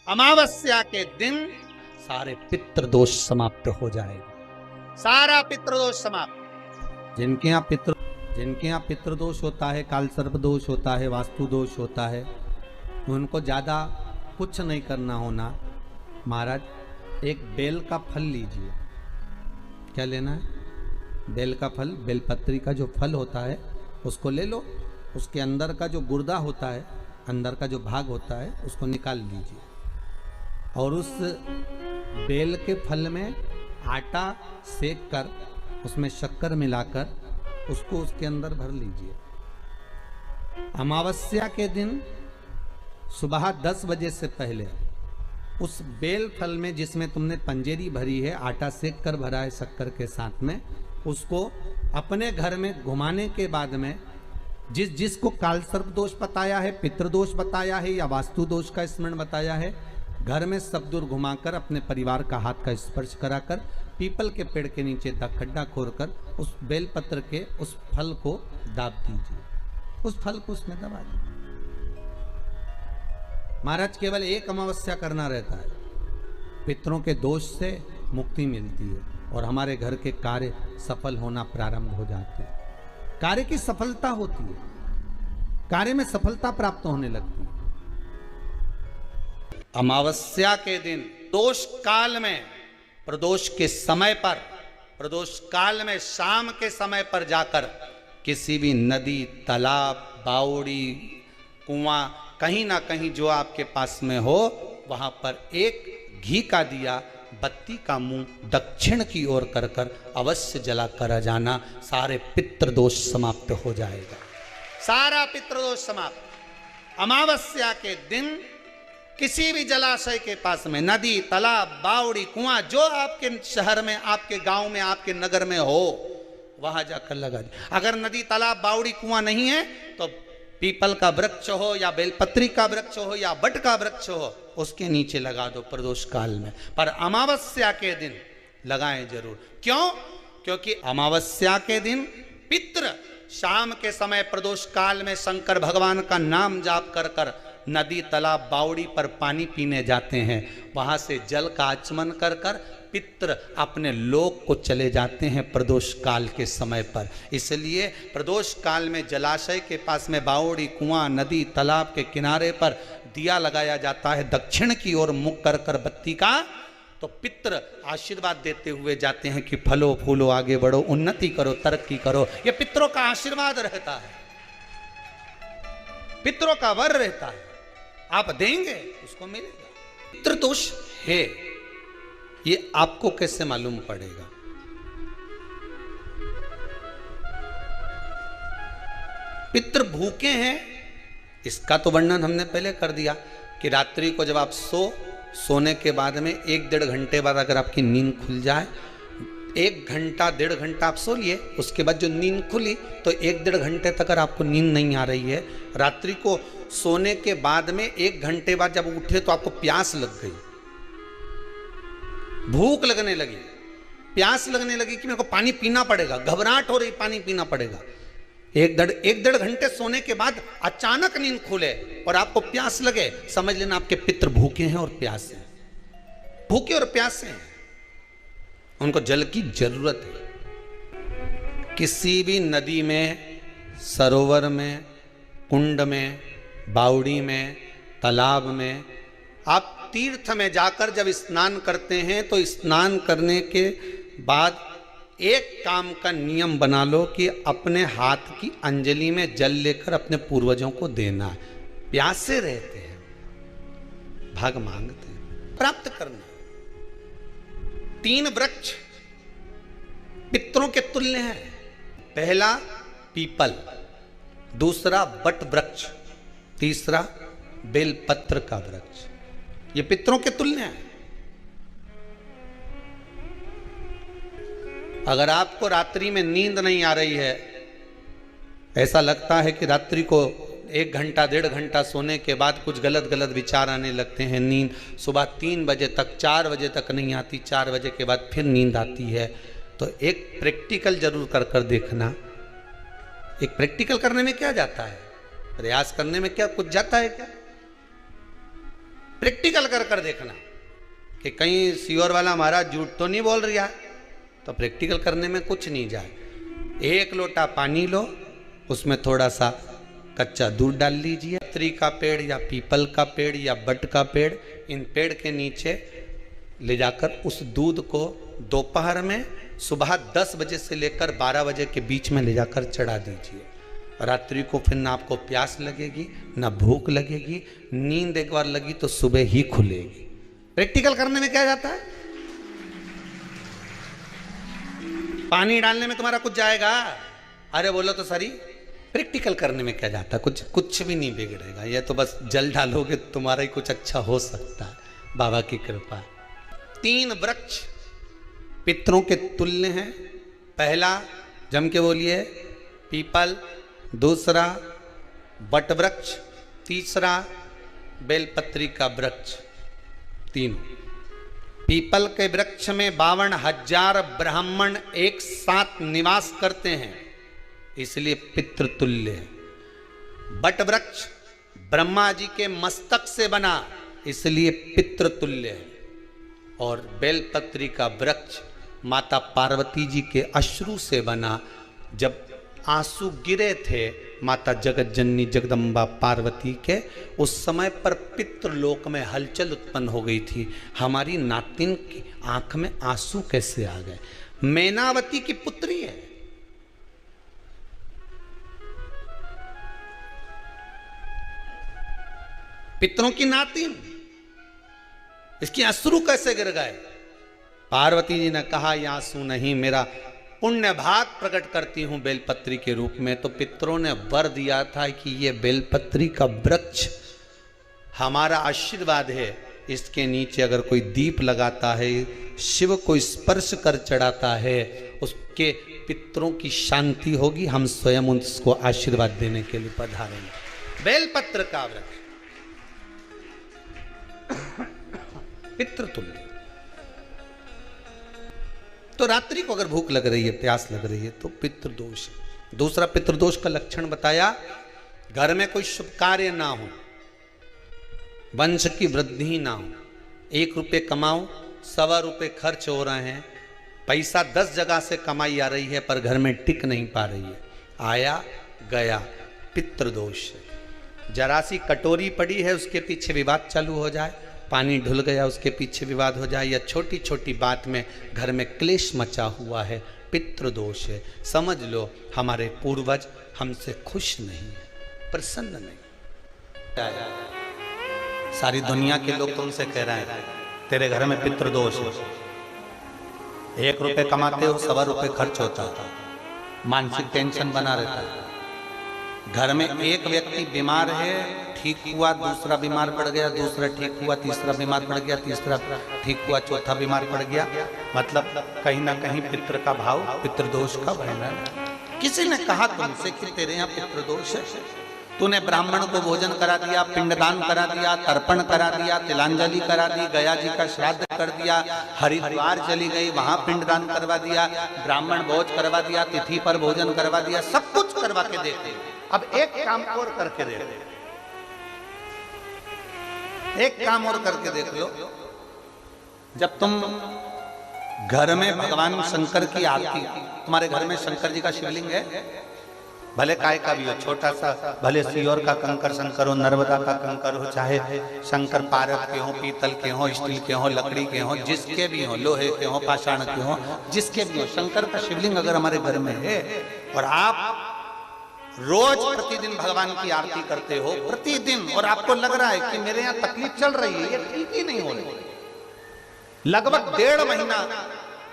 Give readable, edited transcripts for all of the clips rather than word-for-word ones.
अमावस्या के दिन सारे पितृदोष समाप्त हो जाएगा, सारा पितृदोष समाप्त। जिनके यहाँ पितृदोष होता है, काल सर्प दोष होता है, वास्तु दोष होता है, उनको ज़्यादा कुछ नहीं करना होना। महाराज एक बेल का फल लीजिए। क्या लेना है? बेल का फल, बेलपत्री का जो फल होता है उसको ले लो। उसके अंदर का जो गुर्दा होता है, अंदर का जो भाग होता है, उसको निकाल लीजिए और उस बेल के फल में आटा सेक कर उसमें शक्कर मिलाकर उसको उसके अंदर भर लीजिए। अमावस्या के दिन सुबह 10 बजे से पहले उस बेल फल में, जिसमें तुमने पंजेरी भरी है, आटा सेक कर भरा है शक्कर के साथ में, उसको अपने घर में घुमाने के बाद में जिसको काल सर्प दोष बताया है, पितृदोष बताया है या वास्तु दोष का स्मरण बताया है, घर में सब दूर घुमाकर अपने परिवार का हाथ का स्पर्श कराकर पीपल के पेड़ के नीचे खड्डा खोदकर उस बेलपत्र के उस फल को दाब दीजिए। उस फल को उसमें दबा दीजिए। महाराज केवल एक अमावस्या करना रहता है, पितरों के दोष से मुक्ति मिलती है और हमारे घर के कार्य सफल होना प्रारंभ हो जाते हैं। कार्य की सफलता होती है, कार्य में सफलता प्राप्त होने लगती है। अमावस्या के दिन दोष काल में, प्रदोष के समय पर, प्रदोष काल में शाम के समय पर जाकर किसी भी नदी, तालाब, बावड़ी, कुआं, कहीं ना कहीं जो आपके पास में हो, वहां पर एक घी का दिया, बत्ती का मुंह दक्षिण की ओर कर कर अवश्य जला कर जाना। सारे पितृदोष समाप्त हो जाएगा, सारा पितृदोष समाप्त। अमावस्या के दिन किसी भी जलाशय के पास में, नदी, तालाब, बावड़ी, कुआं, जो आपके शहर में, आपके गांव में, आपके नगर में हो, वहां जाकर लगा दे। अगर नदी, तालाब, बावड़ी, कुआं नहीं है तो पीपल का वृक्ष हो या बेलपत्री का वृक्ष हो या बट का वृक्ष हो, उसके नीचे लगा दो प्रदोष काल में। पर अमावस्या के दिन लगाएं जरूर। क्यों? क्योंकि अमावस्या के दिन पितृ शाम के समय प्रदोष काल में शंकर भगवान का नाम जाप कर कर नदी, तालाब, बावड़ी पर पानी पीने जाते हैं। वहां से जल का आचमन कर कर पितृ अपने लोक को चले जाते हैं प्रदोष काल के समय पर। इसलिए प्रदोष काल में जलाशय के पास में, बावड़ी, कुआं, नदी, तालाब के किनारे पर दिया लगाया जाता है दक्षिण की ओर मुख कर कर बत्ती का। तो पितृ आशीर्वाद देते हुए जाते हैं कि फलो फूलो, आगे बढ़ो, उन्नति करो, तरक्की करो। ये पितरों का आशीर्वाद रहता है, पितरों का वर रहता है। आप देंगे उसको मिलेगा। पितृदोष है, ये आपको कैसे मालूम पड़ेगा? पितृ भूखे हैं, इसका तो वर्णन हमने पहले कर दिया कि रात्रि को जब आप सोने के बाद में 1-1.5 घंटे बाद अगर आपकी नींद खुल जाए, 1 घंटा 1.5 घंटा आप सो लिए, उसके बाद जो नींद खुली तो 1-1.5 घंटे तक अगर आपको नींद नहीं आ रही है, रात्रि को सोने के बाद में 1 घंटे बाद जब उठे तो आपको प्यास लग गई, भूख लगने लगी, प्यास लगने लगी कि मेरे को पानी पीना पड़ेगा, घबराहट हो रही, पानी पीना पड़ेगा। 1-1.5 घंटे सोने के बाद अचानक नींद खुले और आपको प्यास लगे, समझ लेना आपके पितृ भूखे हैं और प्यासे हैं, भूखे और प्यासे हैं, उनको जल की जरूरत है। किसी भी नदी में, सरोवर में, कुंड में, बावड़ी में, तालाब में, आप तीर्थ में जाकर जब स्नान करते हैं तो स्नान करने के बाद एक काम का नियम बना लो कि अपने हाथ की अंजलि में जल लेकर अपने पूर्वजों को देना है। प्यासे रहते हैं, भाग मांगते हैं, प्राप्त करना। 3 वृक्ष पितरों के तुल्य हैं। पहला पीपल, दूसरा बट वृक्ष, तीसरा बेलपत्र का वृक्ष। ये पितरों के तुल्य हैं। अगर आपको रात्रि में नींद नहीं आ रही है, ऐसा लगता है कि रात्रि को 1 घंटा 1.5 घंटा सोने के बाद कुछ गलत गलत विचार आने लगते हैं, नींद सुबह 3 बजे तक, 4 बजे तक नहीं आती, 4 बजे के बाद फिर नींद आती है, तो एक प्रैक्टिकल जरूर कर कर देखना। एक प्रैक्टिकल करने में क्या जाता है? प्रयास करने में क्या कुछ जाता है क्या? प्रैक्टिकल कर कर देखना कि कहीं सीवर वाला महाराज झूठ तो नहीं बोल रहा है। तो प्रैक्टिकल करने में कुछ नहीं जाए। 1 लोटा पानी लो, उसमें थोड़ा सा कच्चा दूध डाल लीजिए। पत्री का पेड़ या पीपल का पेड़ या बट का पेड़, इन पेड़ के नीचे ले जाकर उस दूध को दोपहर में सुबह 10 बजे से लेकर 12 बजे के बीच में ले जाकर चढ़ा दीजिए। रात्रि को फिर ना आपको प्यास लगेगी ना भूख लगेगी। नींद एक बार लगी तो सुबह ही खुलेगी। प्रैक्टिकल करने में क्या जाता है? पानी डालने में तुम्हारा कुछ जाएगा? अरे बोलो तो सरी, प्रैक्टिकल करने में क्या जाता है? कुछ भी नहीं बिगड़ेगा। ये तो बस जल डालोगे तुम्हारा ही कुछ अच्छा हो सकता है, बाबा की कृपा। 3 वृक्ष पितरों के तुल्य हैं। पहला जम के बोलिए पीपल, दूसरा बट वृक्ष, तीसरा बेलपत्री का वृक्ष। तीनों पीपल के वृक्ष में 52,000 ब्राह्मण एक साथ निवास करते हैं, इसलिए पितृतुल्य है। बट वृक्ष ब्रह्मा जी के मस्तक से बना, इसलिए पितृतुल्य है। और बेलपत्री का वृक्ष माता पार्वती जी के अश्रु से बना। जब आंसू गिरे थे माता जगत जननी जगदम्बा पार्वती के, उस समय पर पितृलोक में हलचल उत्पन्न हो गई थी। हमारी नातिन की आंख में आंसू कैसे आ गए? मैनावती की पुत्री है। पितरों की नातिन, इसकी अश्रु कैसे गिर गए? पार्वती जी ने कहा ये आंसू नहीं, मेरा पुण्य भाग प्रकट करती हूं बेलपत्री के रूप में। तो पितरों ने वर दिया था कि ये बेलपत्री का वृक्ष हमारा आशीर्वाद है, इसके नीचे अगर कोई दीप लगाता है, शिव को स्पर्श कर चढ़ाता है, उसके पितरों की शांति होगी। हम स्वयं उसको आशीर्वाद देने के लिए पधारेंगे। बेलपत्र का वृक्ष पितृतुल्य। तो रात्रि को अगर भूख लग रही है, प्यास लग रही है, तो पितृदोष। दूसरा पितृदोष का लक्षण बताया, घर में कोई शुभ कार्य ना हो, वंश की वृद्धि ना हो। 1 रुपये कमाओ, 1.25 रुपये खर्च हो रहे हैं, पैसा 10 जगह से कमाई आ रही है पर घर में टिक नहीं पा रही है, आया गया, पितृदोष। जरा सी कटोरी पड़ी है, उसके पीछे विवाद चालू हो जाए, पानी ढुल गया उसके पीछे विवाद हो जाए, या छोटी छोटी बात में घर में क्लेश मचा हुआ है, पितृदोष है। समझ लो हमारे पूर्वज हमसे खुश नहीं, प्रसन्न नहीं। सारी दुनिया के लोग तुमसे कह रहे हैं तेरे घर में पितृदोष है। 1 रुपये कमाते हो, 1.25 रुपये खर्च होता है, मानसिक टेंशन बना रहता है। घर में एक व्यक्ति बीमार है, ठीक हुआ, दूसरा बीमार पड़ गया, दूसरा ठीक हुआ, तीसरा बीमार पड़ गया, तीसरा ठीक हुआ, चौथा बीमार पड़ गया। मतलब कहीं ना कहीं पितृ का भाव, पितृदोष का वर्णन। किसी ने कहा तुमसे कि तेरे यहाँ पितृदोष है, तूने ब्राह्मण को भोजन करा दिया, पिंडदान करा दिया, तर्पण करा दिया, तिलांजलि करा दी, गया जी का श्राद्ध कर दिया, हरिद्वार चली गई, वहां पिंडदान करवा दिया, ब्राह्मण भोज करवा दिया, तिथि पर भोजन करवा दिया, सब कुछ करवा के देते। अब एक काम और करके देख लो, एक काम और करके देख लो। जब तुम घर में भगवान शंकर की आरती, तुम्हारे घर में शंकर जी का शिवलिंग है, भले काय का भी हो, छोटा सा, भले सियोर का कंकर शंकर हो, नर्मदा का कंकर हो, चाहे शंकर पारद के हो, पीतल के हो, स्टील के हो, लकड़ी के हो, जिसके भी हो, लोहे के हो, पाषाण के हो, जिसके भी हो, शंकर का शिवलिंग अगर हमारे घर में है और आप रोज प्रतिदिन भगवान की आरती करते हो, प्रतिदिन, और आपको लग रहा है कि मेरे यहाँ तकलीफ चल रही है, ये ठीक ही नहीं हो रही, लगभग 1.5 महीना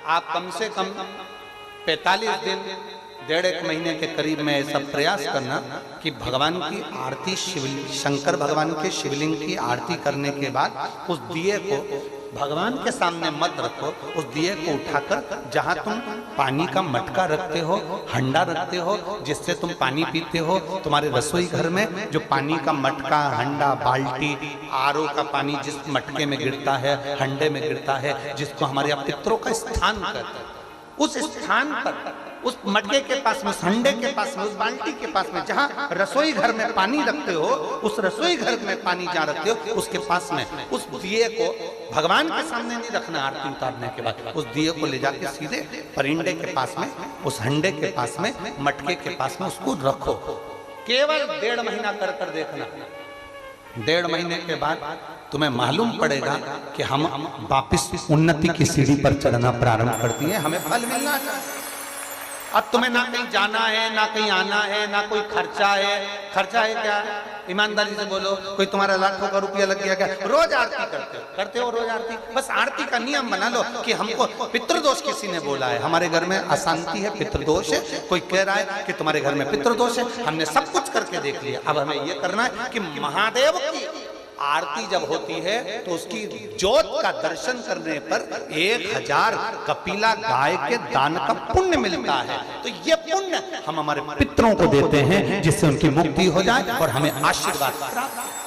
आप कम से कम 45 दिन, 1.5 महीने के करीब में ऐसा प्रयास करना कि भगवान की आरती, शिवलिंग, शंकर भगवान के शिवलिंग की आरती करने के बाद उस दिए को भगवान के सामने मत रखो, उस दिए को उठाकर जहां तुम पानी का मटका रखते हो, हंडा रखते हो, जिससे तुम पानी पीते हो, तुम्हारे रसोई घर में जो पानी का मटका, हंडा, बाल्टी, आरओ का पानी जिस मटके में गिरता है, हंडे में गिरता है, जिसको हमारे यहाँ पितरों का स्थान कहते हैं, उस स्थान पर, उस मटके के पास में, उस हंडे के पास में, उस बाल्टी के पास में, जहां रसोई घर में पानी रखते हो, उस रसोई घर में पानी जहां रखते हो, उसके पास में उस दिए को भगवान के सामने नहीं रखना। आरती उतारने के बाद उस दिए को ले जाके सीधे परिंडे के पास में, उस हंडे के पास में, मटके के पास में उसको रखो। केवल 1.5 महीना कर कर देखना। 1.5 महीने के बाद तुम्हें मालूम पड़ेगा कि हम वापिस उन्नति की सीढ़ी पर चढ़ना प्रारंभ करती है, हमें फल मिलना चाहिए। अब तुम्हें ना कहीं जाना है, ना कहीं आना है, ना कोई खर्चा है। खर्चा है क्या? ईमानदारी से बोलो, कोई तुम्हारा लाखों का रुपया लग गया क्या? रोज आरती करते हो रोज आरती। बस आरती का नियम बना लो कि हमको पितृदोष किसी ने बोला है, हमारे घर में अशांति है, पितृदोष है, कोई कह रहा है कि तुम्हारे घर में पितृदोष है। हमने सब कुछ करके देख लिया, अब हमें ये करना है कि महादेव की आरती जब होती है तो उसकी ज्योत का दर्शन करने पर 1000 कपिला गाय के दान का पुण्य मिलता है। तो ये पुण्य हम हमारे पितरों को देते हैं, जिससे उनकी मुक्ति हो जाए और हमें आशीर्वाद प्राप्त हो।